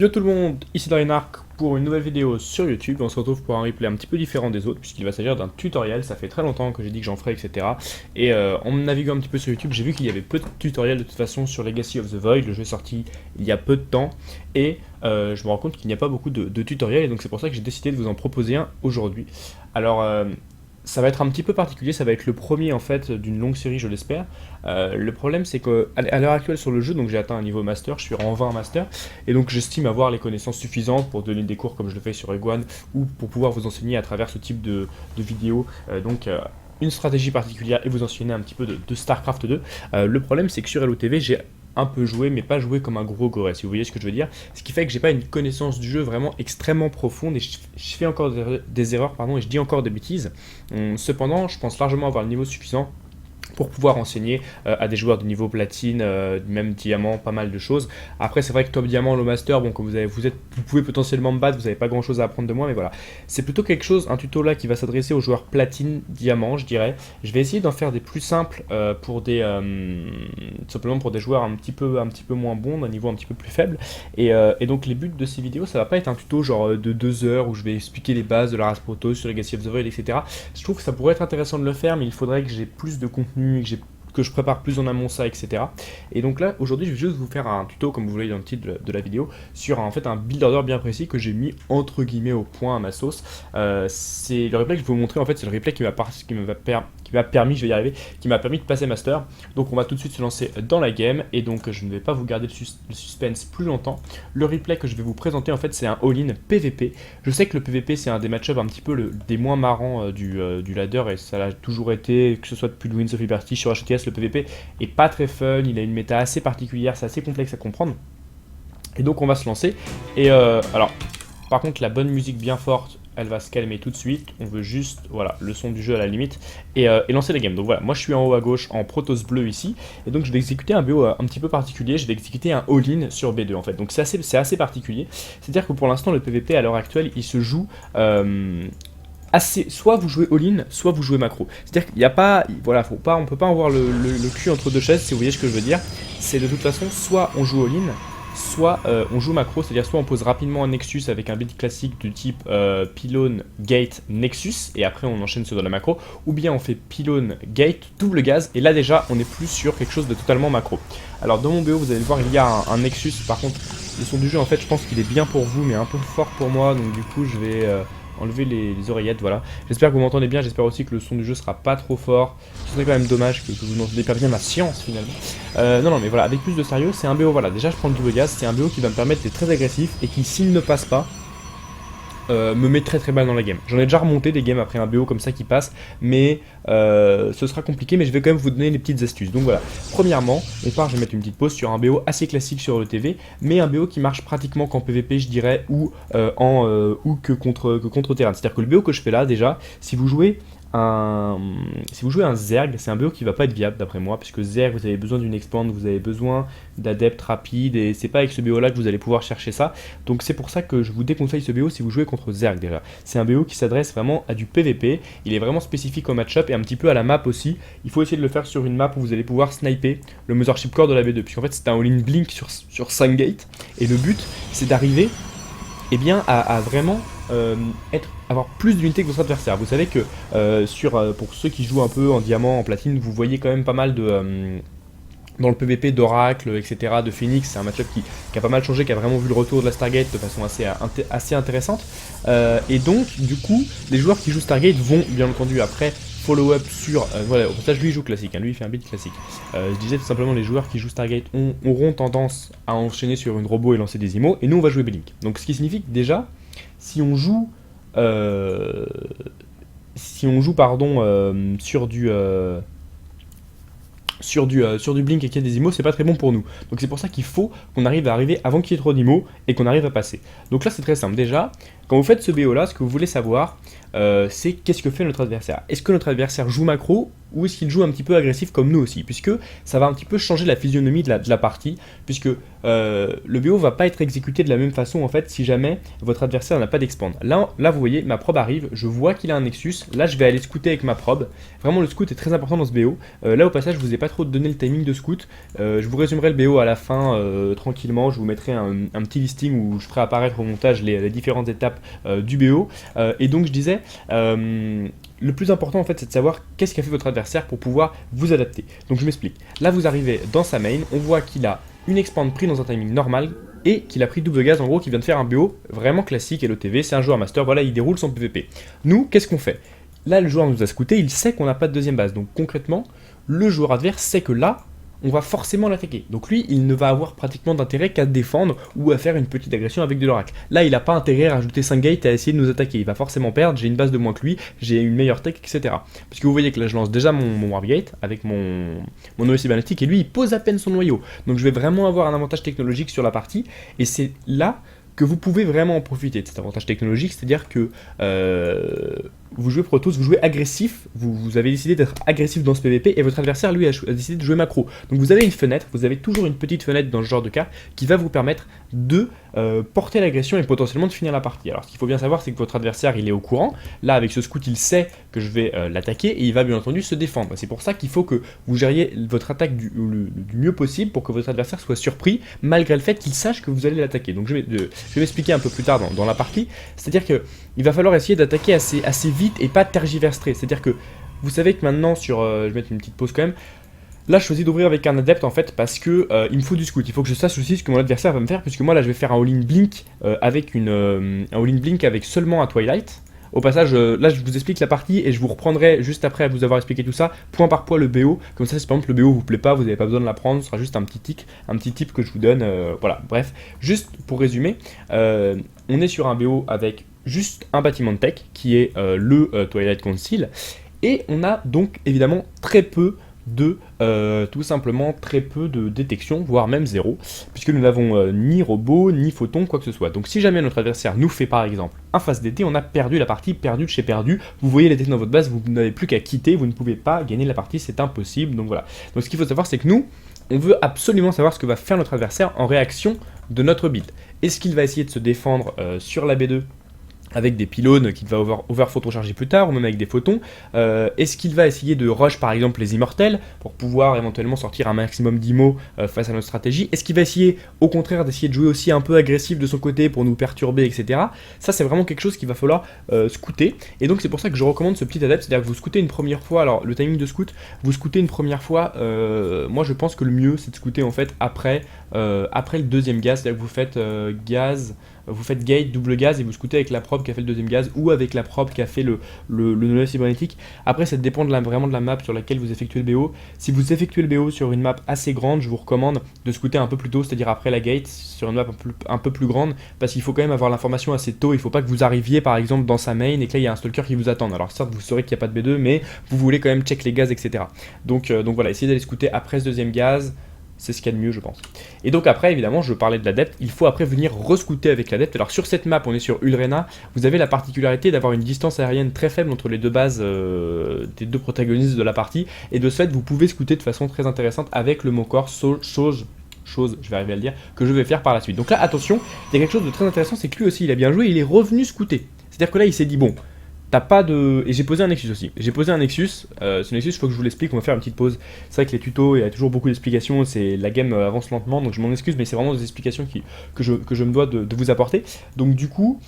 Yo tout le monde, ici Draenark pour une nouvelle vidéo sur YouTube. On se retrouve pour un replay un petit peu différent des autres puisqu'il va s'agir d'un tutoriel. Ça fait très longtemps que j'ai dit que j'en ferais, etc. Et en naviguant un petit peu sur YouTube, j'ai vu qu'il y avait peu de tutoriels de toute façon sur Legacy of the Void. Le jeu est sorti il y a peu de temps et je me rends compte qu'il n'y a pas beaucoup de tutoriels et donc c'est pour ça que j'ai décidé de vous en proposer un aujourd'hui. Alors ça va être un petit peu particulier, ça va être le premier en fait d'une longue série, je l'espère. Le problème c'est qu'à l'heure actuelle sur le jeu, donc j'ai atteint un niveau master, je suis en 20 master, et donc j'estime avoir les connaissances suffisantes pour donner des cours comme je le fais sur Eguan, ou pour pouvoir vous enseigner à travers ce type de vidéos, une stratégie particulière et vous enseigner un petit peu de StarCraft 2. Le problème c'est que sur LOTV j'ai un peu joué, mais pas joué comme un gros goré, si vous voyez ce que je veux dire. Ce qui fait que j'ai pas une connaissance du jeu vraiment extrêmement profonde et je fais encore des erreurs, pardon, et je dis encore des bêtises. Cependant, je pense largement avoir le niveau suffisant pour pouvoir enseigner à des joueurs de niveau platine, même diamant, pas mal de choses. Après, c'est vrai que top diamant, low master, bon, comme vous pouvez potentiellement me battre, vous n'avez pas grand chose à apprendre de moi, mais voilà. C'est plutôt quelque chose, un tuto là qui va s'adresser aux joueurs platine, diamant, je dirais. Je vais essayer d'en faire des plus simples simplement pour des joueurs un petit peu moins bons, d'un niveau un petit peu plus faible. Et donc, les buts de ces vidéos, ça va pas être un tuto genre de 2 heures où je vais expliquer les bases de la race proto sur Legacy of the Void, etc. Je trouve que ça pourrait être intéressant de le faire, mais il faudrait que j'ai plus de contenu, que je prépare plus en amont ça, etc. Et donc là, aujourd'hui, je vais juste vous faire un tuto, comme vous voyez dans le titre de la vidéo, sur en fait un build order bien précis que j'ai mis entre guillemets au point à ma sauce. C'est le replay que je vais vous montrer, en fait, c'est le replay qui m'a permis, je vais y arriver, qui m'a permis de passer master. Donc on va tout de suite se lancer dans la game, et donc je ne vais pas vous garder le suspense plus longtemps. Le replay que je vais vous présenter, en fait, c'est un all-in PVP. Je sais que le PVP, c'est un des match-ups un petit peu des moins marrants du ladder, et ça l'a toujours été, que ce soit depuis le Winds of Liberty sur HTS, le PVP est pas très fun, il a une méta assez particulière, c'est assez complexe à comprendre. Et donc on va se lancer. Et alors, par contre, la bonne musique bien forte, elle va se calmer tout de suite. On veut juste, voilà, le son du jeu à la limite, et lancer la game. Donc voilà, moi je suis en haut à gauche en Protoss bleu ici, et donc je vais exécuter un BO un petit peu particulier. Je vais exécuter un all-in sur B2 en fait. Donc c'est assez particulier. C'est-à-dire que pour l'instant, le PVP à l'heure actuelle, il se joue. Soit vous jouez all-in, soit vous jouez macro. C'est-à-dire qu'il n'y a pas, voilà, on peut pas avoir le cul entre deux chaises, si vous voyez ce que je veux dire. C'est de toute façon, soit on joue all-in, soit on joue macro, c'est-à-dire soit on pose rapidement un Nexus avec un build classique du type pylône, gate, Nexus, et après on enchaîne sur de la macro, ou bien on fait pylône, gate, double gaz, et là déjà on est plus sur quelque chose de totalement macro. Alors dans mon BO, vous allez le voir, il y a un Nexus. Par contre, le son du jeu, en fait, je pense qu'il est bien pour vous, mais un peu fort pour moi, donc du coup je vais enlever les oreillettes, voilà. J'espère que vous m'entendez bien, j'espère aussi que le son du jeu sera pas trop fort. Ce serait quand même dommage que vous n'entendez pas bien ma science finalement. Non, mais voilà, avec plus de sérieux, c'est un BO, voilà. Déjà, je prends le double gaz, c'est un BO qui va me permettre d'être très agressif et qui, s'il ne passe pas, me met très mal dans la game. J'en ai déjà remonté des games après un BO comme ça qui passe, mais ce sera compliqué, mais je vais quand même vous donner les petites astuces. Donc voilà, premièrement, je vais mettre une petite pause sur un BO assez classique sur le TV, mais un BO qui marche pratiquement qu'en PVP, je dirais, ou que contre terrain. C'est-à-dire que le BO que je fais là, déjà, si vous jouez un Zerg, c'est un BO qui va pas être viable d'après moi, puisque Zerg, vous avez besoin d'une expand, vous avez besoin d'adeptes rapides, et c'est pas avec ce BO là que vous allez pouvoir chercher ça. Donc c'est pour ça que je vous déconseille ce BO si vous jouez contre Zerg déjà. C'est un BO qui s'adresse vraiment à du PVP, il est vraiment spécifique au match-up et un petit peu à la map aussi. Il faut essayer de le faire sur une map où vous allez pouvoir sniper le Mothership Core de la B2, puisqu'en fait c'est un all-in blink sur 5 gates, et le but c'est d'arriver à vraiment avoir plus d'unités que votre adversaire. Vous savez que pour ceux qui jouent un peu en diamant, en platine, vous voyez quand même pas mal dans le PVP d'Oracle, etc., de Phoenix. C'est un match-up qui a pas mal changé, qui a vraiment vu le retour de la Stargate de façon assez intéressante. Et donc, du coup, les joueurs qui jouent Stargate vont, bien entendu, après follow-up sur... voilà, au passage, lui, il joue classique, hein, lui, il fait un build classique. Je disais tout simplement, les joueurs qui jouent Stargate auront tendance à enchaîner sur une robot et lancer des IMO, et nous, on va jouer Blink. Donc, ce qui signifie que déjà, si on joue... sur du blink et qu'il y a des IMO, c'est pas très bon pour nous. Donc c'est pour ça qu'il faut qu'on arrive avant qu'il y ait trop d'IMO et qu'on arrive à passer. Donc là c'est très simple. Déjà, Quand vous faites ce BO là, ce que vous voulez savoir, c'est qu'est-ce que fait notre adversaire. Est-ce que notre adversaire joue macro ou est-ce qu'il joue un petit peu agressif comme nous aussi, puisque ça va un petit peu changer la physionomie de la partie, puisque le BO va pas être exécuté de la même façon en fait si jamais votre adversaire n'a pas d'expand. Là vous voyez, ma probe arrive, je vois qu'il a un Nexus, là je vais aller scouter avec ma probe. Vraiment le scout est très important dans ce BO. Là au passage je vous ai pas trop donné le timing de scout, je vous résumerai le BO à la fin tranquillement, je vous mettrai un petit listing où je ferai apparaître au montage les différentes étapes du BO. Et donc je disais, le plus important en fait c'est de savoir qu'est-ce qu'a fait votre adversaire pour pouvoir vous adapter. Donc je m'explique. Là vous arrivez dans sa main, on voit qu'il a une expand pris dans un timing normal et qu'il a pris double gaz en gros, qui vient de faire un BO vraiment classique LOTV, c'est un joueur master, voilà il déroule son PVP. Nous qu'est-ce qu'on fait? Là le joueur nous a scouté, il sait qu'on n'a pas de deuxième base, donc concrètement le joueur adverse sait que là on va forcément l'attaquer. Donc lui, il ne va avoir pratiquement d'intérêt qu'à défendre ou à faire une petite agression avec de l'oracle. Là, il n'a pas intérêt à rajouter 5 gates et à essayer de nous attaquer. Il va forcément perdre, j'ai une base de moins que lui, j'ai une meilleure tech, etc. Parce que vous voyez que là, je lance déjà mon Wargate avec mon noyau cybernétique et lui, il pose à peine son noyau. Donc je vais vraiment avoir un avantage technologique sur la partie et c'est là que vous pouvez vraiment en profiter de cet avantage technologique, c'est-à-dire que vous jouez Protoss, vous jouez agressif, vous avez décidé d'être agressif dans ce PVP et votre adversaire lui a décidé de jouer macro. Donc vous avez une fenêtre, vous avez toujours une petite fenêtre dans ce genre de cas qui va vous permettre de porter l'agression et potentiellement de finir la partie. Alors ce qu'il faut bien savoir c'est que votre adversaire il est au courant, là avec ce scout il sait que je vais l'attaquer et il va bien entendu se défendre. C'est pour ça qu'il faut que vous gériez votre attaque du mieux possible pour que votre adversaire soit surpris malgré le fait qu'il sache que vous allez l'attaquer. Donc je vais m'expliquer un peu plus tard dans la partie, c'est-à-dire qu'il va falloir essayer d'attaquer assez vite et pas tergiverser. C'est-à-dire que vous savez que maintenant sur... je vais mettre une petite pause quand même. Là je choisis d'ouvrir avec un adepte en fait parce que il me faut du scout. Il faut que je sache aussi ce que mon adversaire va me faire, puisque moi là je vais faire un all-in blink avec un all-in blink avec seulement un Twilight. Au passage, là je vous explique la partie et je vous reprendrai juste après vous avoir expliqué tout ça, point par point le BO, comme ça si par exemple le BO vous plaît pas, vous n'avez pas besoin de l'apprendre, ce sera juste un petit tip que je vous donne, voilà, bref. Juste pour résumer, on est sur un BO avec juste un bâtiment de tech qui est le Twilight Council, et on a donc évidemment très peu tout simplement très peu de détection, voire même zéro, puisque nous n'avons ni robot, ni photon, quoi que ce soit. Donc si jamais notre adversaire nous fait par exemple un face DT, on a perdu la partie, perdu de chez perdu, vous voyez les technos dans votre base, vous n'avez plus qu'à quitter, vous ne pouvez pas gagner la partie, c'est impossible, donc voilà. Donc ce qu'il faut savoir c'est que nous, on veut absolument savoir ce que va faire notre adversaire en réaction de notre build. Est-ce qu'il va essayer de se défendre sur la B2 avec des pylônes qu'il va overphotocharger plus tard, ou même avec des photons? Est-ce qu'il va essayer de rush par exemple les immortels, pour pouvoir éventuellement sortir un maximum d'IMO face à notre stratégie? Est-ce qu'il va essayer au contraire d'essayer de jouer aussi un peu agressif de son côté pour nous perturber, etc. Ça c'est vraiment quelque chose qu'il va falloir scouter, et donc c'est pour ça que je recommande ce petit adepte, c'est-à-dire que vous scoutez une première fois, alors le timing de scout, vous scoutez une première fois, moi je pense que le mieux c'est de scouter en fait après le deuxième gaz, c'est-à-dire que vous faites gaz, vous faites gate, double gaz et vous scoutez avec la probe qui a fait le deuxième gaz ou avec la probe qui a fait le noyau cybernétique. Après ça dépend vraiment de la map sur laquelle vous effectuez le BO. Si vous effectuez le BO sur une map assez grande, je vous recommande de scouter un peu plus tôt, c'est-à-dire après la gate, sur une map un peu plus grande, parce qu'il faut quand même avoir l'information assez tôt. Il ne faut pas que vous arriviez par exemple dans sa main et que là il y a un stalker qui vous attend. Alors certes vous saurez qu'il n'y a pas de B2, mais vous voulez quand même check les gaz, etc. Donc voilà, essayez d'aller scouter après ce deuxième gaz. C'est ce qu'il y a de mieux je pense. Et donc après évidemment je parlais de l'adepte, il faut après venir rescouter avec l'adepte. Alors sur cette map on est sur Ulrena, vous avez la particularité d'avoir une distance aérienne très faible entre les deux bases des deux protagonistes de la partie, et de ce fait vous pouvez scouter de façon très intéressante avec le Mokor, chose, je vais arriver à le dire, que je vais faire par la suite. Donc là attention, il y a quelque chose de très intéressant, c'est que lui aussi il a bien joué, il est revenu scouter. C'est-à-dire que là il s'est dit bon, t'as pas de... Et j'ai posé un Nexus aussi. J'ai posé un Nexus. Ce Nexus, il faut que je vous l'explique. On va faire une petite pause. C'est vrai que les tutos, il y a toujours beaucoup d'explications. La game avance lentement. Donc je m'en excuse. Mais c'est vraiment des explications que je me dois de vous apporter. Donc du coup,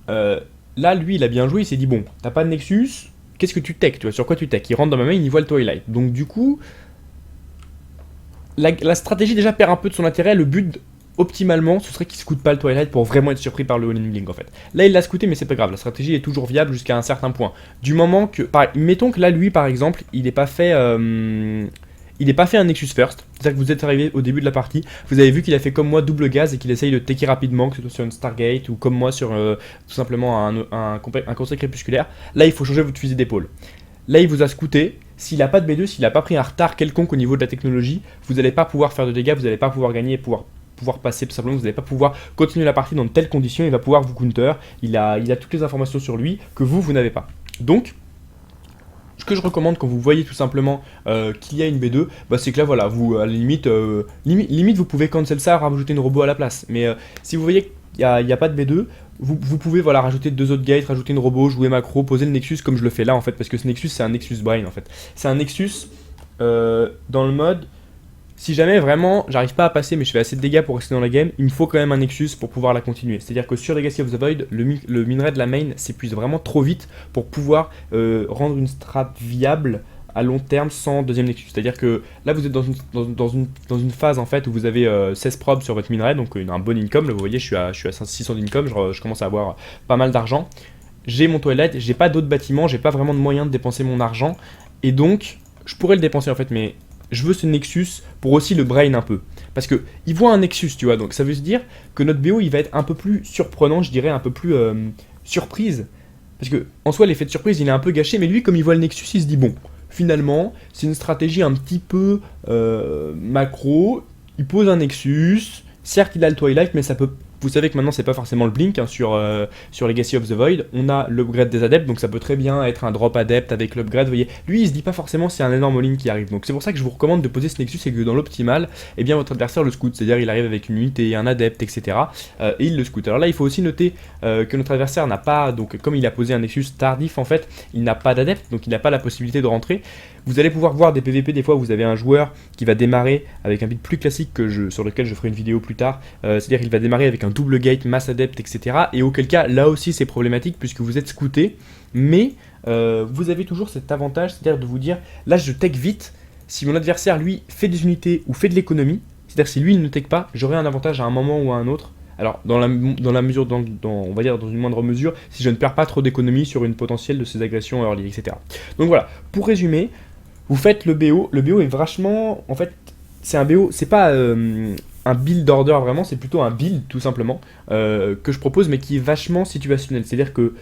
là, lui, il a bien joué. Il s'est dit bon, t'as pas de Nexus. Qu'est-ce que tu tech? Tu vois, sur quoi tu tech? Il rentre dans ma main, il voit le Twilight. Donc du coup, la stratégie déjà perd un peu de son intérêt. Le but... optimalement, ce serait qu'il scoute pas le Twilight pour vraiment être surpris par le all-in blink en fait. Là il l'a scouté mais c'est pas grave, la stratégie est toujours viable jusqu'à un certain point. Du moment que, mettons que là lui par exemple, il n'est pas fait un Nexus first, c'est-à-dire que vous êtes arrivé au début de la partie, vous avez vu qu'il a fait comme moi double gaz et qu'il essaye de techer rapidement, que ce soit sur une Stargate ou comme moi sur tout simplement un conseil crépusculaire. Là il faut changer votre fusil d'épaule. Là il vous a scouté, s'il n'a pas de B2, s'il n'a pas pris un retard quelconque au niveau de la technologie, vous n'allez pas pouvoir faire de dégâts, vous n'allez pas pouvoir gagner et pouvoir pouvoir passer, tout simplement, vous n'allez pas pouvoir continuer la partie dans de telles conditions, il va pouvoir vous counter, il a toutes les informations sur lui que vous n'avez pas. Donc, ce que je recommande quand vous voyez tout simplement qu'il y a une B2, bah, c'est que là voilà, vous à la limite, limite vous pouvez cancel ça, rajouter une robot à la place. Mais si vous voyez qu'il n'y a pas de B2, vous pouvez voilà, rajouter 2 autres gates, rajouter une robot, jouer macro, poser le Nexus comme je le fais là en fait, parce que ce Nexus c'est un Nexus Brain en fait. C'est un Nexus dans le mode, si jamais vraiment j'arrive pas à passer mais je fais assez de dégâts pour rester dans la game, il me faut quand même un Nexus pour pouvoir la continuer. C'est à dire que sur Legacy of the Void, le minerai de la main s'épuise vraiment trop vite pour pouvoir rendre une strat viable à long terme sans deuxième Nexus. C'est à dire que là vous êtes dans une phase en fait où vous avez 16 probes sur votre minerai, donc un bon income. Là, vous voyez je suis à 600 d'income, je commence à avoir pas mal d'argent. J'ai mon toilette, j'ai pas d'autres bâtiments, j'ai pas vraiment de moyen de dépenser mon argent et donc je pourrais le dépenser en fait, mais je veux ce Nexus pour aussi le brain un peu. Parce que il voit un Nexus, tu vois, donc ça veut dire que notre BO il va être un peu plus surprenant, je dirais un peu plus surprise. Parce que en soi l'effet de surprise il est un peu gâché, mais lui comme il voit le Nexus il se dit bon, finalement c'est une stratégie un petit peu macro, il pose un Nexus, certes il a le Twilight mais ça peut... Vous savez que maintenant c'est pas forcément le blink hein, sur Legacy of the Void, on a l'upgrade des adeptes, donc ça peut très bien être un drop adepte avec l'upgrade, vous voyez. Lui il se dit pas forcément c'est un énorme all-in qui arrive, donc c'est pour ça que je vous recommande de poser ce Nexus et que dans l'optimal, eh bien votre adversaire le scout, c'est-à-dire il arrive avec une unité, un adepte, etc. Et il le scout. Alors là il faut aussi noter que notre adversaire n'a pas, donc comme il a posé un Nexus tardif en fait, il n'a pas d'adepte, donc il n'a pas la possibilité de rentrer. Vous allez pouvoir voir des PVP des fois où vous avez un joueur qui va démarrer avec un build plus classique sur lequel je ferai une vidéo plus tard, c'est-à-dire qu'il va démarrer avec un double gate, masse adepte, etc. Et auquel cas, là aussi c'est problématique puisque vous êtes scouté, mais vous avez toujours cet avantage, c'est-à-dire de vous dire, là je tech vite, si mon adversaire lui fait des unités ou fait de l'économie, c'est-à-dire si lui il ne tech pas, j'aurai un avantage à un moment ou à un autre. Alors, dans la mesure, on va dire dans une moindre mesure, si je ne perds pas trop d'économie sur une potentielle de ces agressions early, etc. Donc voilà, pour résumer, vous faites le BO est vachement, en fait, c'est un BO, c'est pas un build order vraiment, c'est plutôt un build tout simplement, que je propose, mais qui est vachement situationnel, c'est-à-dire que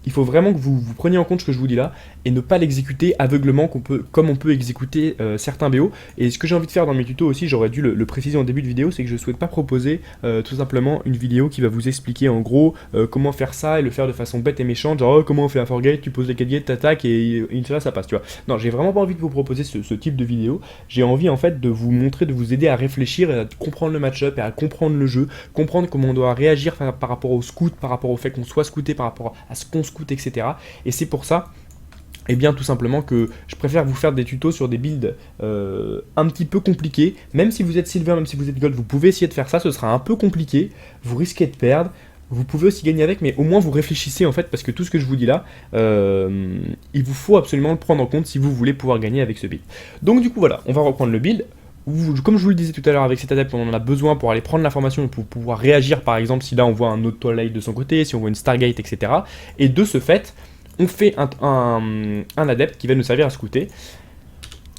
il faut vraiment que vous preniez en compte ce que je vous dis là et ne pas l'exécuter aveuglement comme on peut exécuter certains BO. Et ce que j'ai envie de faire dans mes tutos aussi, j'aurais dû le préciser en début de vidéo, c'est que je ne souhaite pas proposer tout simplement une vidéo qui va vous expliquer en gros comment faire ça et le faire de façon bête et méchante, genre comment on fait un forgate, tu poses les 4 gates, t'attaques et une fois ça passe, tu vois. Non, j'ai vraiment pas envie de vous proposer ce type de vidéo, j'ai envie en fait de vous montrer, de vous aider à réfléchir et à comprendre le match-up et à comprendre le jeu, comprendre comment on doit réagir par rapport au scout, par rapport au fait qu'on soit scouté, par rapport à ce qu'on scout, etc. Et c'est pour ça, et bien tout simplement que je préfère vous faire des tutos sur des builds un petit peu compliqués. Même si vous êtes silver, même si vous êtes gold, vous pouvez essayer de faire ça, ce sera un peu compliqué, vous risquez de perdre. Vous pouvez aussi gagner avec, mais au moins vous réfléchissez en fait, parce que tout ce que je vous dis là, il vous faut absolument le prendre en compte si vous voulez pouvoir gagner avec ce build. Donc du coup voilà, on va reprendre le build. Comme je vous le disais tout à l'heure avec cet adepte, on en a besoin pour aller prendre l'information et pour pouvoir réagir, par exemple si là on voit un autre Twilight de son côté, si on voit une Stargate, etc. Et de ce fait, on fait un adepte qui va nous servir à scouter.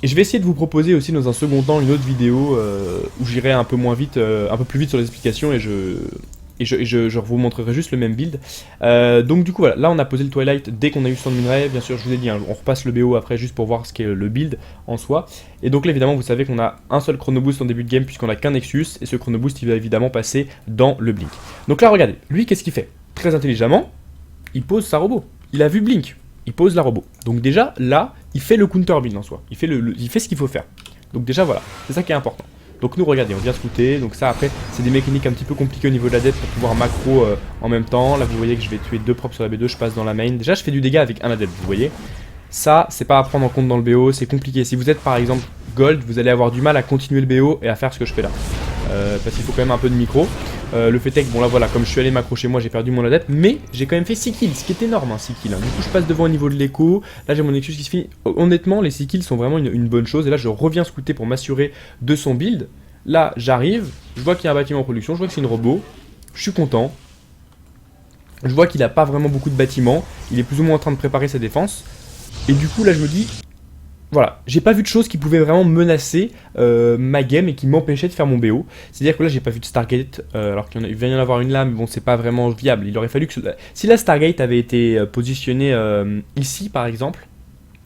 Et je vais essayer de vous proposer aussi dans un second temps une autre vidéo où j'irai un peu moins vite, un peu plus vite sur les explications et je vous montrerai juste le même build. Donc du coup voilà, là on a posé le Twilight dès qu'on a eu son minerai. Bien sûr je vous ai dit, hein, on repasse le BO après juste pour voir ce qu'est le build en soi. Et donc là évidemment vous savez qu'on a un seul chrono boost en début de game puisqu'on a qu'un Nexus. Et ce chrono boost il va évidemment passer dans le blink. Donc là regardez, lui qu'est-ce qu'il fait? Très intelligemment, il pose sa robot. Il a vu blink, il pose la robot. Donc déjà là, il fait le counter build en soi. Il fait ce qu'il faut faire. Donc déjà voilà, c'est ça qui est important. Donc nous regardez, on vient scouter, donc ça après c'est des mécaniques un petit peu compliquées au niveau de la dette pour pouvoir macro en même temps. Là vous voyez que je vais tuer 2 props sur la B2, je passe dans la main. Déjà je fais du dégât avec un adepte, vous voyez. Ça c'est pas à prendre en compte dans le BO, c'est compliqué. Si vous êtes par exemple gold, vous allez avoir du mal à continuer le BO et à faire ce que je fais là. Parce qu'il faut quand même un peu de micro. Le fait est que bon là voilà, comme je suis allé macro chez moi, j'ai perdu mon adepte, mais j'ai quand même fait 6 kills, ce qui est énorme, hein, 6 kills. Hein. Du coup je passe devant au niveau de l'écho, là j'ai mon Nexus qui se finit. Honnêtement les 6 kills sont vraiment une bonne chose, et là je reviens scouter pour m'assurer de son build. Là, j'arrive, je vois qu'il y a un bâtiment en production, je vois que c'est une robot, je suis content. Je vois qu'il n'a pas vraiment beaucoup de bâtiments, il est plus ou moins en train de préparer sa défense. Et du coup, là, je me dis, voilà, j'ai pas vu de choses qui pouvaient vraiment menacer ma game et qui m'empêchaient de faire mon BO. C'est-à-dire que là, j'ai pas vu de Stargate, alors qu'il vient y en avoir une là, mais bon, c'est pas vraiment viable. Il aurait fallu que... Si la Stargate avait été positionnée ici, par exemple,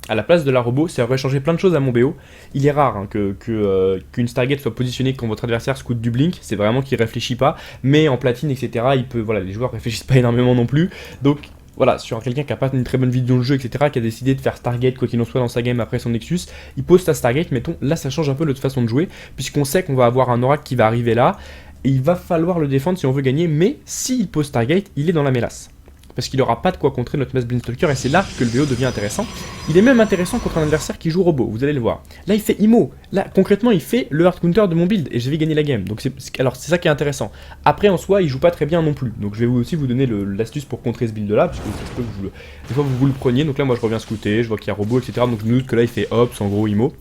à la place de la robot, ça aurait changé plein de choses à mon BO. Il est rare hein, qu'une Stargate soit positionnée quand votre adversaire scoute du blink, c'est vraiment qu'il réfléchit pas, mais en platine, etc., voilà, les joueurs réfléchissent pas énormément non plus, donc voilà, sur quelqu'un qui a pas une très bonne vision de jeu, etc., qui a décidé de faire Stargate quoi qu'il en soit dans sa game après son Nexus, il pose sa Stargate, mettons, là ça change un peu notre façon de jouer, puisqu'on sait qu'on va avoir un Oracle qui va arriver là, et il va falloir le défendre si on veut gagner, mais s'il pose Stargate, il est dans la mélasse. Parce qu'il n'aura pas de quoi contrer notre Mass Blinkstalker, et c'est là que le BO devient intéressant. Il est même intéressant contre un adversaire qui joue robot, vous allez le voir. Là il fait IMO, là concrètement il fait le hard counter de mon build, et je vais gagner la game. Donc alors c'est ça qui est intéressant. Après en soi il joue pas très bien non plus, donc je vais aussi vous donner l'astuce pour contrer ce build là, parce que ça se peut que des fois vous le preniez, donc là moi je reviens scouter, je vois qu'il y a robot, etc. Donc je me doute que là il fait Ops, en gros IMO.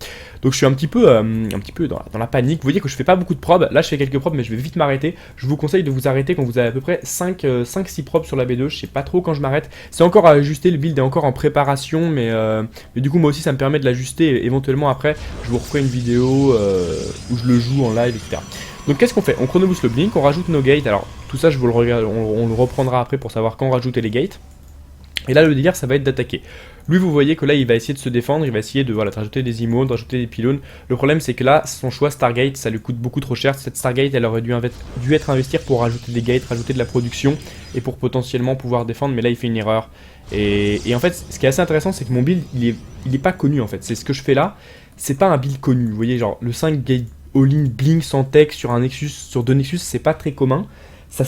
Donc je suis un petit peu dans la panique. Vous voyez que je fais pas beaucoup de probes. Là je fais quelques probes mais je vais vite m'arrêter. Je vous conseille de vous arrêter quand vous avez à peu près 5-6 probes sur la B2. Je sais pas trop quand je m'arrête. C'est encore à ajuster, le build est encore en préparation. Mais du coup moi aussi ça me permet de l'ajuster. Et éventuellement après je vous referai une vidéo où je le joue en live, etc. Donc qu'est-ce qu'on fait? On chronoboost le blink, on rajoute nos gates. Alors tout ça je vous le regarde, on le reprendra après pour savoir quand rajouter les gates. Et là le délire ça va être d'attaquer. Lui vous voyez que là il va essayer de se défendre, il va essayer de rajouter des IMO, de rajouter des pylônes. Le problème c'est que là son choix Stargate ça lui coûte beaucoup trop cher. Cette Stargate elle aurait dû être investir pour rajouter des gates, rajouter de la production et pour potentiellement pouvoir défendre, mais là il fait une erreur. Et en fait ce qui est assez intéressant c'est que mon build il est pas connu en fait. C'est ce que je fais là, c'est pas un build connu. Vous voyez genre le 5 gate all-in blink sans tech sur un Nexus, sur 2 Nexus c'est pas très commun. Ça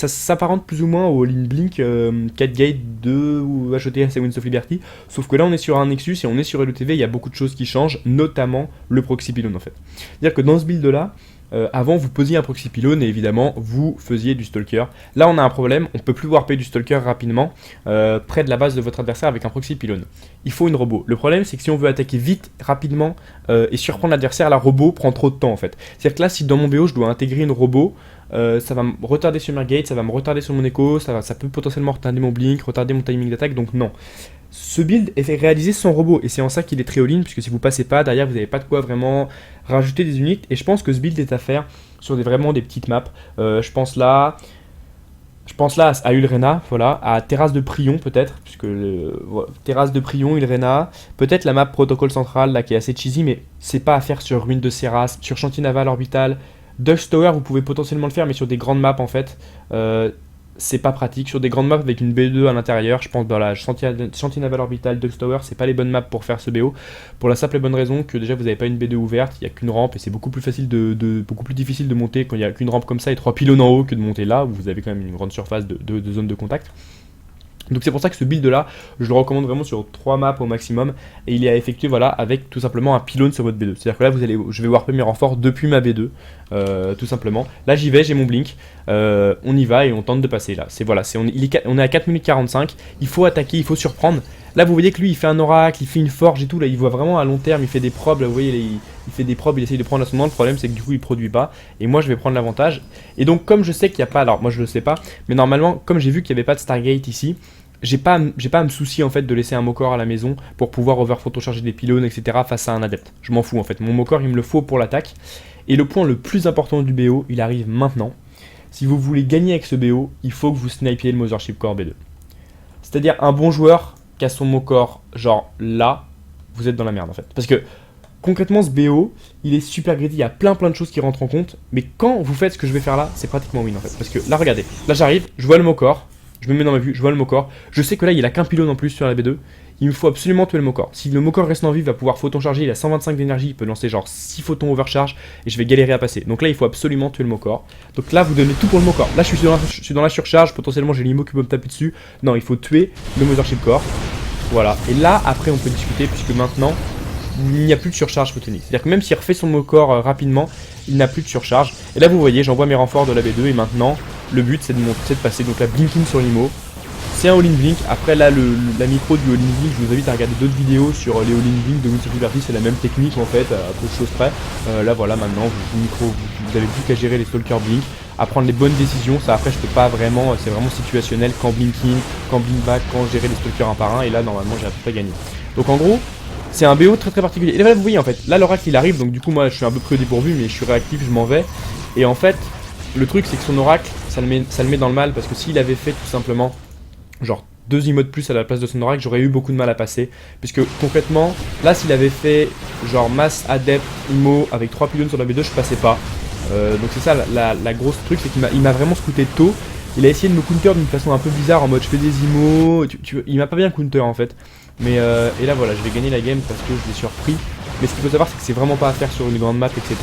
s'apparente plus ou moins au All-in Blink 4 Gate 2 ou HETS et Winds of Liberty, sauf que là on est sur un Nexus et on est sur LETV, il y a beaucoup de choses qui changent, notamment le proxy pylon en fait. C'est-à-dire que dans ce build là, avant vous posiez un proxy pylon et évidemment vous faisiez du stalker. Là on a un problème, on peut plus warper du stalker rapidement près de la base de votre adversaire avec un proxy pylon. Il faut une robot. Le problème c'est que si on veut attaquer vite, rapidement et surprendre l'adversaire, la robot prend trop de temps en fait. C'est-à-dire que là si dans mon BO je dois intégrer une robot, ça va me retarder sur ma gate, ça va me retarder sur mon écho, ça peut potentiellement retarder mon blink, retarder mon timing d'attaque, donc non. Ce build est fait réaliser sans robot, et c'est en ça qu'il est très all-in, puisque si vous passez pas, derrière vous n'avez pas de quoi vraiment rajouter des unités, et je pense que ce build est à faire sur vraiment des petites maps. Je pense là à Ulrena, voilà, à Terrasse de Prion peut-être, puisque Terrasse de Prion, Ulrena, peut-être la map protocole central là qui est assez cheesy, mais c'est pas à faire sur Ruine de Serras, sur chantier naval orbital. Dust Tower, vous pouvez potentiellement le faire, mais sur des grandes maps en fait, c'est pas pratique. Sur des grandes maps avec une B2 à l'intérieur, je pense dans la chantier naval orbital, Dust Tower, c'est pas les bonnes maps pour faire ce BO. Pour la simple et bonne raison que déjà vous n'avez pas une B2 ouverte, il n'y a qu'une rampe et c'est beaucoup plus facile beaucoup plus difficile de monter quand il n'y a qu'une rampe comme ça et 3 pylônes en haut que de monter là où vous avez quand même une grande surface de zone de contact. Donc c'est pour ça que ce build là, je le recommande vraiment sur 3 maps au maximum, et il est à effectuer voilà, avec tout simplement un pylône sur votre B2. C'est-à-dire que là je vais warper mes renforts depuis ma B2, tout simplement. Là j'y vais, j'ai mon blink, on y va et on tente de passer là. On est à 4 minutes 45, il faut attaquer, il faut surprendre. Là vous voyez que lui il fait un oracle, il fait une forge et tout, là il voit vraiment à long terme, il fait des probes, là vous voyez il fait des probes, il essaye de prendre l'ascendant, le problème c'est que du coup il produit pas, et moi je vais prendre l'avantage. Et donc comme je sais qu'il n'y a pas, alors moi je le sais pas, mais normalement comme j'ai vu qu'il n'y avait pas de Stargate ici, j'ai pas à me soucier en fait de laisser un Mokor à la maison pour pouvoir overphoto-charger des pylônes, etc. face à un adepte. Je m'en fous en fait, mon Mokor il me le faut pour l'attaque. Et le point le plus important du BO, il arrive maintenant. Si vous voulez gagner avec ce BO, il faut que vous snipiez le Mothership Core B2. C'est-à-dire un bon joueur qui a son Mokor genre là, vous êtes dans la merde en fait. Parce que concrètement ce BO, il est super greedy, il y a plein de choses qui rentrent en compte. Mais quand vous faites ce que je vais faire là, c'est pratiquement win en fait. Parce que là regardez, là j'arrive, je vois le Mokor. Je me mets dans ma vue, je vois le Mokor. Je sais que là, il a qu'un pylône en plus sur la B2. Il me faut absolument tuer le Mokor. Si le Mokor reste en vie, il va pouvoir photon charger. Il a 125 d'énergie. Il peut lancer genre 6 photons overcharge. Et je vais galérer à passer. Donc là, il faut absolument tuer le Mokor. Donc là, vous donnez tout pour le Mokor. Là, je suis dans la surcharge. Potentiellement, j'ai l'IMO qui peut me taper dessus. Non, il faut tuer le Mothership Core. Voilà. Et là, après, on peut discuter. Puisque maintenant, il n'y a plus de surcharge photonique. C'est-à-dire que même s'il refait son Mokor rapidement, il n'a plus de surcharge. Et là, vous voyez, j'envoie mes renforts de la B2. Et maintenant, le but, c'est de passer. Donc la blinking sur l'IMO. C'est un all-in blink. Après là la micro du all-in blink, je vous invite à regarder d'autres vidéos sur les all-in blink de Winds of Liberty, c'est la même technique en fait, à peu de choses près. Là voilà, maintenant vous avez plus qu'à gérer les stalker blink, à prendre les bonnes décisions. Ça après je peux pas vraiment, c'est vraiment situationnel, quand blinking, quand blink back, quand gérer les stalkers un par un, et là normalement j'ai à peu près gagné. Donc en gros, c'est un BO très particulier. Et là vous voyez en fait, là l'oracle il arrive, donc du coup moi je suis un peu pris au dépourvu, mais je suis réactif, je m'en vais. Et en fait, le truc c'est que son oracle, ça le met dans le mal, parce que s'il avait fait tout simplement genre 2 IMO de plus à la place de son oracle, j'aurais eu beaucoup de mal à passer. Puisque concrètement, là s'il avait fait genre masse, adept, IMO avec 3 pylônes sur la B2, je passais pas. Donc c'est ça la grosse truc, c'est qu'il m'a vraiment scouté tôt. Il a essayé de me counter d'une façon un peu bizarre en mode je fais des IMO, il m'a pas bien counter en fait. Mais et là voilà, je vais gagner la game parce que je l'ai surpris. Mais ce qu'il faut savoir, c'est que c'est vraiment pas à faire sur une grande map, etc.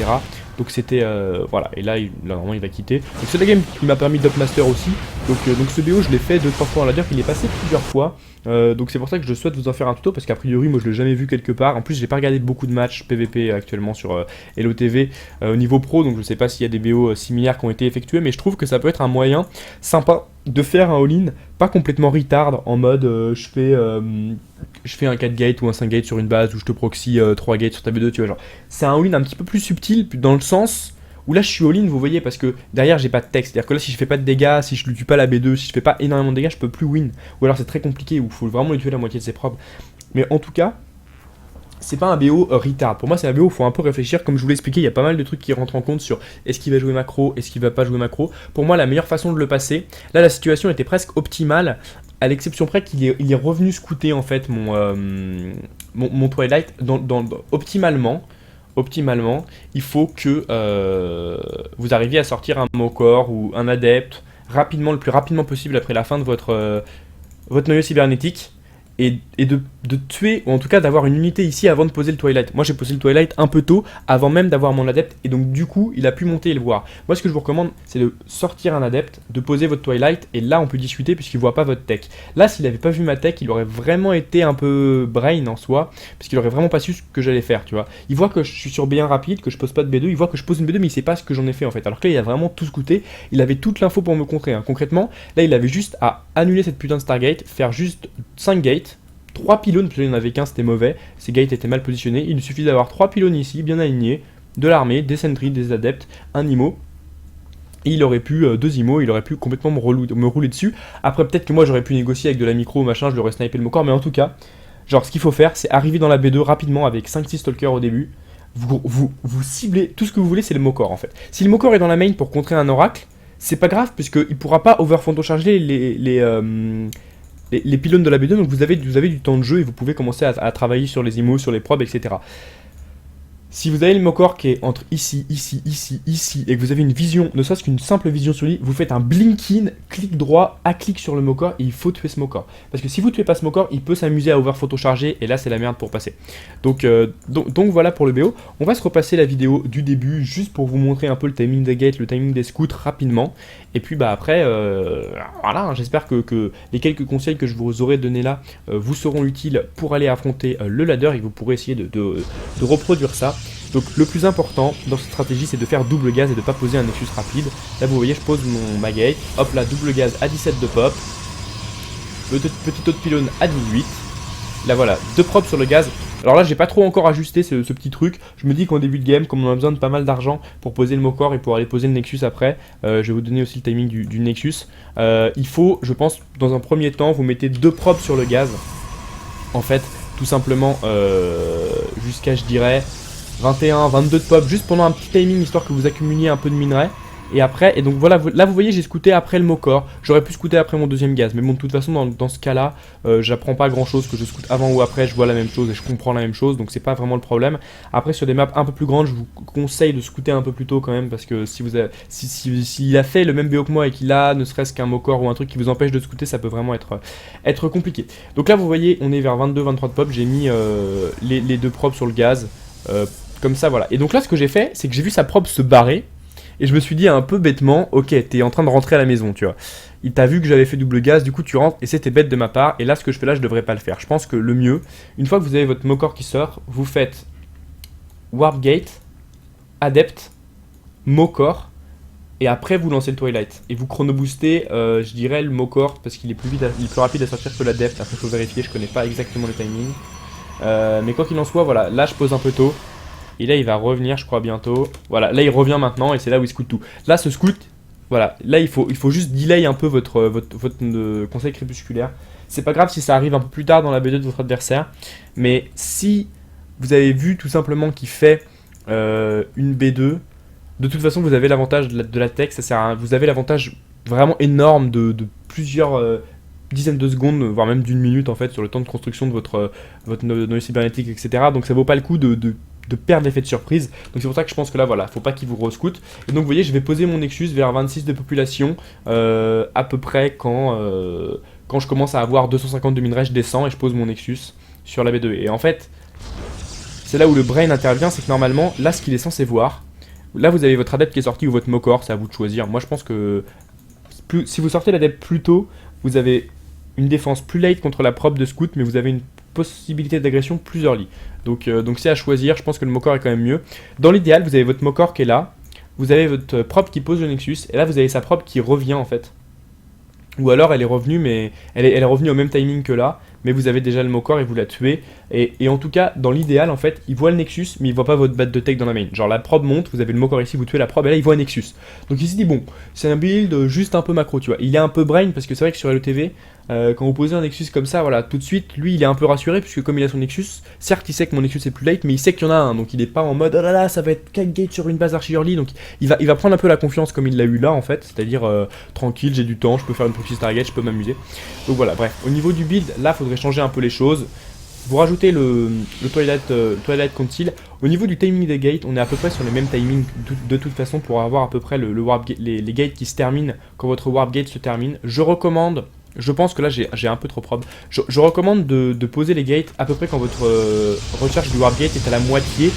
Donc c'était voilà, et là, normalement il va quitter. Donc c'est la game qui m'a permis d'upmaster aussi. Donc ce BO je l'ai fait 2-3 fois en ladder, il est passé plusieurs fois. Donc c'est pour ça que je souhaite vous en faire un tuto, parce qu'a priori moi je l'ai jamais vu quelque part. En plus j'ai pas regardé beaucoup de matchs PVP actuellement sur LOTV au niveau pro, donc je sais pas s'il y a des BO similaires qui ont été effectués, mais je trouve que ça peut être un moyen sympa de faire un all-in, pas complètement retard, en mode je fais un 4 gate ou un 5 gate sur une base, ou je te proxy 3 gates sur ta B2, tu vois, genre. C'est un all-in un petit peu plus subtil, dans le sens où là je suis all-in, vous voyez, parce que derrière j'ai pas de tech, c'est-à-dire que là si je fais pas de dégâts, si je lui tue pas la B2, si je fais pas énormément de dégâts, je peux plus win. Ou alors c'est très compliqué, où il faut vraiment lui tuer la moitié de ses propres. Mais en tout cas, c'est pas un BO retard. Pour moi, c'est un BO où il faut un peu réfléchir. Comme je vous l'ai expliqué, il y a pas mal de trucs qui rentrent en compte sur est-ce qu'il va jouer macro, est-ce qu'il va pas jouer macro. Pour moi, la meilleure façon de le passer, là, la situation était presque optimale, à l'exception près qu'il est revenu scouter en fait mon Twilight. Optimalement, il faut que vous arriviez à sortir un Mokor ou un Adepte rapidement, le plus rapidement possible après la fin de votre noyau cybernétique. Et de tuer, ou en tout cas d'avoir une unité ici avant de poser le Twilight. Moi j'ai posé le Twilight un peu tôt, avant même d'avoir mon adepte, et donc du coup il a pu monter et le voir. Moi ce que je vous recommande, c'est de sortir un adepte, de poser votre Twilight, et là on peut discuter puisqu'il voit pas votre tech. Là s'il avait pas vu ma tech, il aurait vraiment été un peu brain en soi, parce qu'il aurait vraiment pas su ce que j'allais faire, tu vois. Il voit que je suis sur B1 rapide, que je pose pas de B2, il voit que je pose une B2, mais il sait pas ce que j'en ai fait en fait. Alors que là il a vraiment tout scouté, il avait toute l'info pour me contrer. Hein. Concrètement, là il avait juste à annuler cette putain de Stargate, faire juste 5 gates. 3 pylônes, parce qu'il n'y en avait qu'un, c'était mauvais, ces gates étaient mal positionnés, il suffit d'avoir 3 pylônes ici, bien alignés, de l'armée, des sentries, des adeptes, un IMO, et il aurait pu, 2 IMO, il aurait pu complètement me rouler dessus. Après peut-être que moi j'aurais pu négocier avec de la micro, machin, je lui aurais snipé le Mokor, mais en tout cas, genre ce qu'il faut faire, c'est arriver dans la B2 rapidement avec 5-6 stalkers au début, vous ciblez, tout ce que vous voulez c'est le Mokor en fait. Si le Mokor est dans la main pour contrer un oracle, c'est pas grave, puisqu'il pourra pas overphoto-charger les pylônes de la B2, donc vous avez du temps de jeu et vous pouvez commencer à travailler sur les IMO, sur les probes, etc. Si vous avez le Mokor qui est entre ici, et que vous avez une vision, ne serait-ce qu'une simple vision sur lui, vous faites un blink-in, clic droit, à clic sur le Mokor, et il faut tuer ce Mokor. Parce que si vous tuez pas ce Mokor, il peut s'amuser à over-photo-charger, et là c'est la merde pour passer. Donc voilà pour le BO. On va se repasser la vidéo du début, juste pour vous montrer un peu le timing des gates, le timing des scouts rapidement. Et puis bah après, voilà, hein, j'espère que les quelques conseils que je vous aurai donnés là vous seront utiles pour aller affronter le ladder, et vous pourrez essayer de reproduire ça. Donc le plus important dans cette stratégie, c'est de faire double gaz et de ne pas poser un Nexus rapide. Là vous voyez, je pose mon Magate, hop là, double gaz à 17 de pop, petit taux de pylône à 18. Là voilà, 2 props sur le gaz. Alors là j'ai pas trop encore ajusté ce petit truc. Je me dis qu'en début de game, comme on a besoin de pas mal d'argent pour poser le Mokor et pour aller poser le Nexus après, je vais vous donner aussi le timing du Nexus. Il faut, je pense, dans un premier temps, vous mettez 2 props sur le gaz. En fait, tout simplement jusqu'à, je dirais, 21, 22 de pop, juste pendant un petit timing, histoire que vous accumuliez un peu de minerais. Et après, et donc voilà, là vous voyez, j'ai scouté après le Mokor. J'aurais pu scouter après mon deuxième gaz, mais bon, de toute façon, dans ce cas-là, j'apprends pas grand-chose, que je scoute avant ou après, je vois la même chose et je comprends la même chose, donc c'est pas vraiment le problème. Après, sur des maps un peu plus grandes, je vous conseille de scouter un peu plus tôt quand même, parce que si vous avez, s'il a fait le même BO que moi et qu'il a ne serait-ce qu'un Mokor ou un truc qui vous empêche de scouter, ça peut vraiment être compliqué. Donc là, vous voyez, on est vers 22-23 de pop, j'ai mis les 2 props sur le gaz, comme ça, voilà. Et donc là, ce que j'ai fait, c'est que j'ai vu sa prop se barrer. Et je me suis dit un peu bêtement, ok, t'es en train de rentrer à la maison, tu vois. Il t'a vu que j'avais fait double gaz, du coup tu rentres, et c'était bête de ma part, et là ce que je fais là, je devrais pas le faire. Je pense que le mieux, une fois que vous avez votre Mokor qui sort, vous faites Warp Gate, Adept, Mokor, et après vous lancez le Twilight. Et vous chrono-boostez, je dirais, le Mokor, parce qu'il est plus rapide à sortir que l'Adept, après il faut vérifier, je connais pas exactement le timing. Mais quoi qu'il en soit, voilà, là je pose un peu tôt. Et là il va revenir je crois bientôt. Voilà, là il revient maintenant et c'est là où il scoute tout. Là ce scout, voilà, là il faut juste delay un peu votre conseil crépusculaire. C'est pas grave si ça arrive un peu plus tard dans la B2 de votre adversaire. Mais si vous avez vu tout simplement qu'il fait une B2, de toute façon vous avez l'avantage de la tech, ça sert à rien. Vous avez l'avantage vraiment énorme de plusieurs dizaine de secondes, voire même d'une minute en fait, sur le temps de construction de votre noyau cybernétique, etc. Donc ça vaut pas le coup de perdre l'effet de surprise. Donc c'est pour ça que je pense que là, voilà, faut pas qu'il vous rescoute. Et donc vous voyez, je vais poser mon Nexus vers 26 de population, à peu près quand je commence à avoir 250 de minerai, je descends et je pose mon Nexus sur la B2. Et en fait, c'est là où le brain intervient, c'est que normalement, là, ce qu'il est censé voir, là, vous avez votre adepte qui est sorti ou votre Mokor, c'est à vous de choisir. Moi, je pense que si vous sortez l'adepte plus tôt, vous avez une défense plus late contre la prop de scout, mais vous avez une possibilité d'agression plus early. Donc c'est à choisir, je pense que le Mokor est quand même mieux. Dans l'idéal, vous avez votre Mokor qui est là, vous avez votre prop qui pose le Nexus, et là, vous avez sa prop qui revient en fait. Ou alors elle est revenue, mais elle est revenue au même timing que là, mais vous avez déjà le Mokor et vous la tuez. Et en tout cas, dans l'idéal, en fait, il voit le Nexus, mais il voit pas votre batte de tech dans la main. Genre la probe monte, vous avez le Mokor ici, vous tuez la probe, et là il voit un Nexus. Donc il se dit, bon, c'est un build juste un peu macro, tu vois. Il est un peu brain, parce que c'est vrai que sur LETV, quand vous posez un Nexus comme ça, voilà, tout de suite, lui il est un peu rassuré, puisque comme il a son Nexus, certes il sait que mon Nexus est plus late, mais il sait qu'il y en a un, donc il est pas en mode, oh là là, ça va être 4 gates sur une base archi early, donc il va prendre un peu la confiance comme il l'a eu là, en fait, c'est-à-dire, tranquille, j'ai du temps, je peux faire une proxy Stargate, je peux m'amuser. Donc voilà, bref, au niveau du build, là, faudrait changer un peu les choses. Vous rajoutez le Twilight Council. Au niveau du timing des gates, on est à peu près sur les mêmes timings de toute façon pour avoir à peu près les gates qui se terminent quand votre warp gate se termine. Je recommande, je pense que là j'ai un peu trop probe, je recommande de poser les gates à peu près quand votre recherche du warp gate est à la moitié.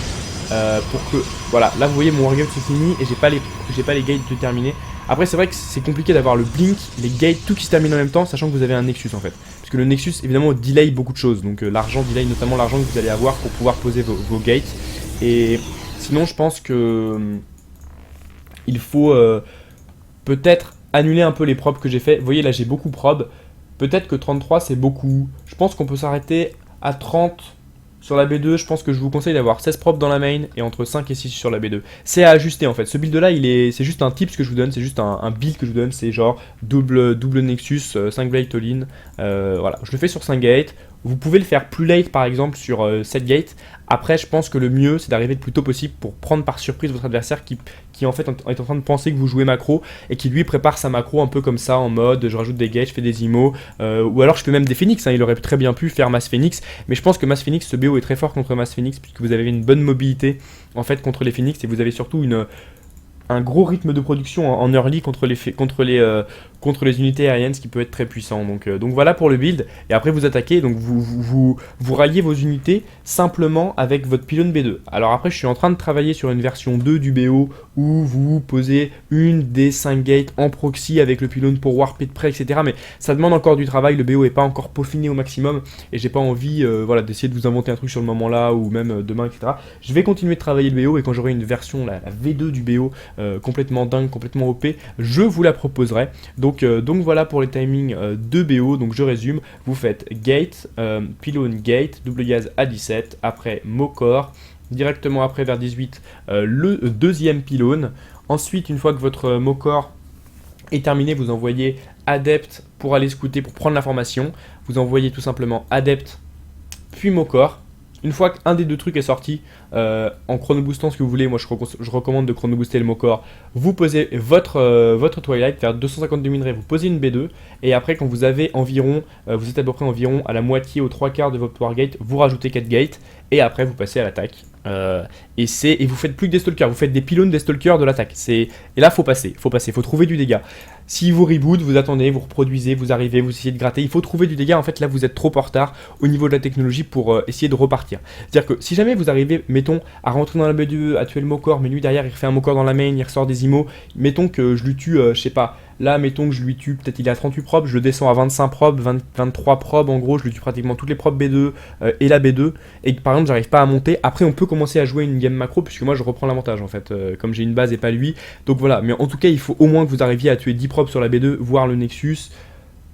Pour que, voilà, là vous voyez mon warp gate se finit et j'ai pas les gates de terminer. Après c'est vrai que c'est compliqué d'avoir le blink, les gates, tout qui se termine en même temps, sachant que vous avez un Nexus en fait. Parce que le Nexus évidemment delay beaucoup de choses, donc l'argent delay notamment l'argent que vous allez avoir pour pouvoir poser vos gates. Et sinon je pense que il faut peut-être annuler un peu les probes que j'ai fait. Vous voyez là j'ai beaucoup probes, peut-être que 33 c'est beaucoup. Je pense qu'on peut s'arrêter à 30. Sur la B2, je pense que je vous conseille d'avoir 16 probes dans la main et entre 5 et 6 sur la B2. C'est à ajuster en fait. Ce build là, c'est juste un tips que je vous donne, c'est juste un build que je vous donne. C'est genre double Nexus, 5 blade all-in. Voilà, je le fais sur 5 gates. Vous pouvez le faire plus late par exemple sur 7 gates. Après, je pense que le mieux c'est d'arriver le plus tôt possible pour prendre par surprise votre adversaire qui en fait est en train de penser que vous jouez macro et qui lui prépare sa macro un peu comme ça en mode je rajoute des gates, je fais des IMO ou alors je fais même des Phoenix, hein, il aurait très bien pu faire Mass Phoenix, mais je pense que Mass Phoenix, ce BO est très fort contre Mass Phoenix puisque vous avez une bonne mobilité en fait contre les Phoenix et vous avez surtout un gros rythme de production en early contre les unités aériennes, ce qui peut être très puissant. Donc voilà pour le build. Et après vous attaquez, donc vous ralliez vos unités simplement avec votre pylône B2. Alors après je suis en train de travailler sur une version 2 du BO où vous posez une des 5 gates en proxy avec le pylône pour warper de près, etc. Mais ça demande encore du travail, le BO n'est pas encore peaufiné au maximum et j'ai pas envie voilà, d'essayer de vous inventer un truc sur le moment là ou même demain, etc. Je vais continuer de travailler le BO et quand j'aurai une version, la V2 du BO, complètement dingue, complètement OP, je vous la proposerai. Donc voilà pour les timings de BO. Donc je résume, vous faites gate, pylône gate, double gaz à 17, après Mokor, directement après vers 18 le deuxième pylône. Ensuite, une fois que votre Mokor est terminé, vous envoyez adepte pour aller scouter, pour prendre l'information. Vous envoyez tout simplement adepte puis Mokor. Une fois qu'un des deux trucs est sorti, en chrono-boostant ce que vous voulez, moi je recommande de chrono-booster le Mokor, vous posez votre Twilight vers 252 minerais, vous posez une B2, et après quand vous avez environ, vous êtes à peu près environ à la moitié, aux 3/4 de votre Wargate, vous rajoutez 4 gates, et après vous passez à l'attaque. Et vous faites plus que des stalkers, vous faites des pylônes des stalkers de l'attaque. Et là faut faut trouver du dégât. Si vous reboot, vous attendez, vous reproduisez, vous arrivez, vous essayez de gratter, il faut trouver du dégât. En fait là vous êtes trop en retard au niveau de la technologie pour essayer de repartir. C'est-à-dire que si jamais vous arrivez, mettons, à rentrer dans la B2, à tuer le Mokor, mais lui derrière il refait un Mokor dans la main, il ressort des IMO, mettons que je lui tue, je sais pas, là mettons que je lui tue, peut-être il est à 38 probes, je le descends à 25 probes, 23 probes en gros, je lui tue pratiquement toutes les probes B2 et la B2, et que par exemple j'arrive pas à monter, après on peut commencer à jouer une game macro, puisque moi je reprends l'avantage en fait, comme j'ai une base et pas lui, donc voilà, mais en tout cas il faut au moins que vous arriviez à tuer 10 probes sur la B2, voire le Nexus.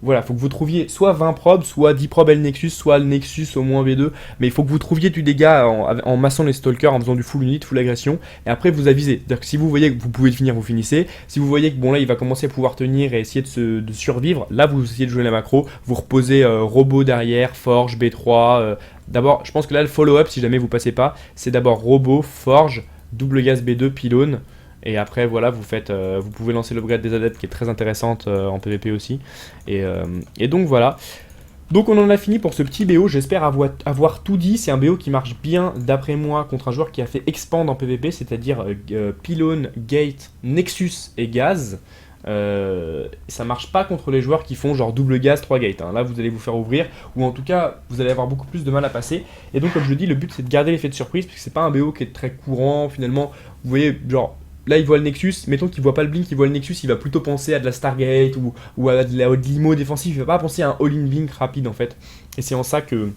Voilà, faut que vous trouviez soit 20 probes, soit 10 probes et le Nexus, soit le Nexus au moins B2, mais il faut que vous trouviez du dégât en massant les stalkers, en faisant du full unit, full agression, et après vous avisez. C'est-à-dire que si vous voyez que vous pouvez le finir, vous finissez. Si vous voyez que bon là il va commencer à pouvoir tenir et essayer de survivre, là vous essayez de jouer la macro, vous reposez robot derrière, forge, B3. D'abord, je pense que là le follow-up, si jamais vous passez pas, c'est d'abord robot, forge, double gaz B2, pylône. Et après, voilà, vous pouvez lancer l'upgrade des adeptes qui est très intéressante en PvP aussi. Et donc voilà. Donc on en a fini pour ce petit BO, j'espère avoir tout dit. C'est un BO qui marche bien d'après moi contre un joueur qui a fait expand en PvP, c'est-à-dire Pylon, Gate, Nexus et Gaz. Ça marche pas contre les joueurs qui font genre double Gaz, 3 Gate. Hein. Là vous allez vous faire ouvrir, ou en tout cas vous allez avoir beaucoup plus de mal à passer. Et donc comme je le dis, le but c'est de garder l'effet de surprise, parce que c'est pas un BO qui est très courant finalement. Vous voyez, genre là, il voit le Nexus, mettons qu'il voit pas le Blink, il voit le Nexus, il va plutôt penser à de la Stargate ou à de l'IMO défensif, il va pas penser à un all-in Blink rapide en fait. Et c'est en ça que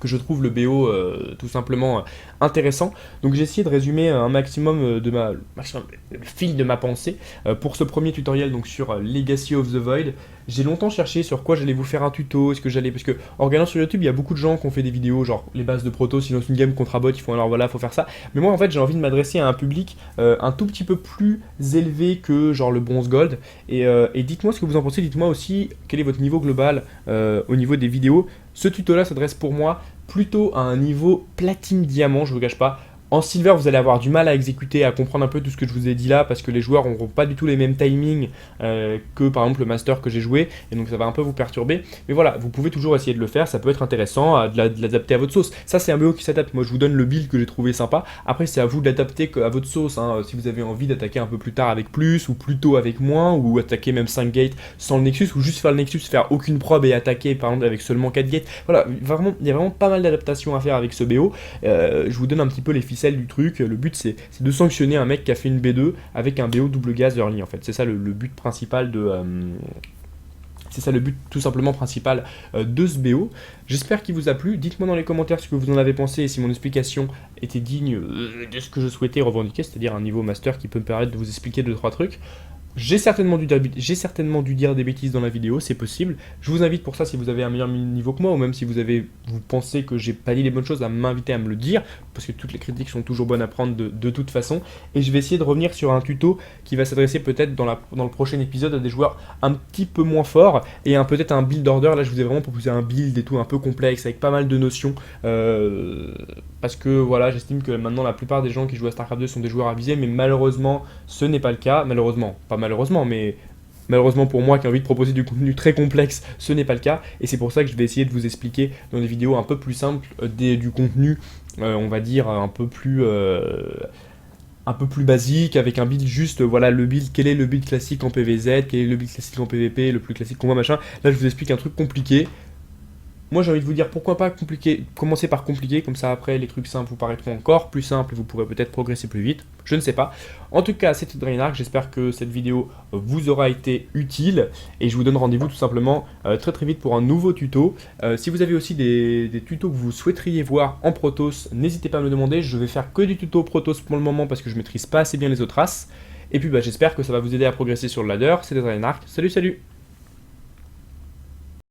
je trouve le BO tout simplement intéressant. Donc j'ai essayé de résumer un maximum le fil de ma pensée pour ce premier tutoriel donc sur Legacy of the Void. J'ai longtemps cherché sur quoi j'allais vous faire un tuto, parce que en regardant sur YouTube, il y a beaucoup de gens qui ont fait des vidéos genre les bases de proto, sinon c'est une game contre un bot, ils font alors voilà, faut faire ça. Mais moi en fait, j'ai envie de m'adresser à un public un tout petit peu plus élevé que genre le bronze gold. Et dites-moi ce que vous en pensez, dites-moi aussi quel est votre niveau global au niveau des vidéos. Ce tuto là s'adresse pour moi plutôt à un niveau platine diamant, je vous cache pas. En silver, vous allez avoir du mal à exécuter, à comprendre un peu tout ce que je vous ai dit là, parce que les joueurs n'auront pas du tout les mêmes timings que par exemple le master que j'ai joué, et donc ça va un peu vous perturber. Mais voilà, vous pouvez toujours essayer de le faire, ça peut être intéressant de l'adapter à votre sauce. Ça, c'est un BO qui s'adapte. Moi, je vous donne le build que j'ai trouvé sympa. Après, c'est à vous de l'adapter à votre sauce. Hein. Si vous avez envie d'attaquer un peu plus tard avec plus, ou plus tôt avec moins, ou attaquer même 5 gates sans le Nexus, ou juste faire le Nexus, faire aucune probe et attaquer par exemple avec seulement 4 gates. Voilà, vraiment, il y a vraiment pas mal d'adaptations à faire avec ce BO. Je vous donne un petit peu les ficelles du truc. Le but c'est de sanctionner un mec qui a fait une B2 avec un BO double gaz early en fait. C'est ça le but principal de... c'est ça le but tout simplement principal de ce BO. J'espère qu'il vous a plu. Dites-moi dans les commentaires ce que vous en avez pensé et si mon explication était digne de ce que je souhaitais revendiquer, c'est-à-dire un niveau master qui peut me permettre de vous expliquer 2-3 trucs. J'ai certainement dû dire des bêtises dans la vidéo, c'est possible. Je vous invite pour ça, si vous avez un meilleur niveau que moi, ou même si vous pensez que j'ai pas dit les bonnes choses, à m'inviter à me le dire, parce que toutes les critiques sont toujours bonnes à prendre de toute façon. Et je vais essayer de revenir sur un tuto qui va s'adresser peut-être dans le prochain épisode à des joueurs un petit peu moins forts, et peut-être un build order. Là, je vous ai vraiment proposé un build et tout un peu complexe, avec pas mal de notions, parce que voilà, j'estime que maintenant la plupart des gens qui jouent à StarCraft 2 sont des joueurs avisés, mais malheureusement, ce n'est pas le cas. Malheureusement pour moi qui ai envie de proposer du contenu très complexe, ce n'est pas le cas. Et c'est pour ça que je vais essayer de vous expliquer dans des vidéos un peu plus simples du contenu, on va dire un peu plus basique, avec un build juste, voilà le build, quel est le build classique en PVZ, quel est le build classique en PVP, le plus classique combat machin. Là je vous explique un truc compliqué. Moi j'ai envie de vous dire pourquoi pas commencer par compliqué, comme ça après les trucs simples vous paraîtront encore plus simples et vous pourrez peut-être progresser plus vite, je ne sais pas. En tout cas c'était Draenark, j'espère que cette vidéo vous aura été utile et je vous donne rendez-vous tout simplement très vite pour un nouveau tuto. Si vous avez aussi des tutos que vous souhaiteriez voir en Protoss, n'hésitez pas à me le demander, je vais faire que du tuto Protoss pour le moment parce que je maîtrise pas assez bien les autres races. Et puis j'espère que ça va vous aider à progresser sur le ladder, c'était Draenark, salut.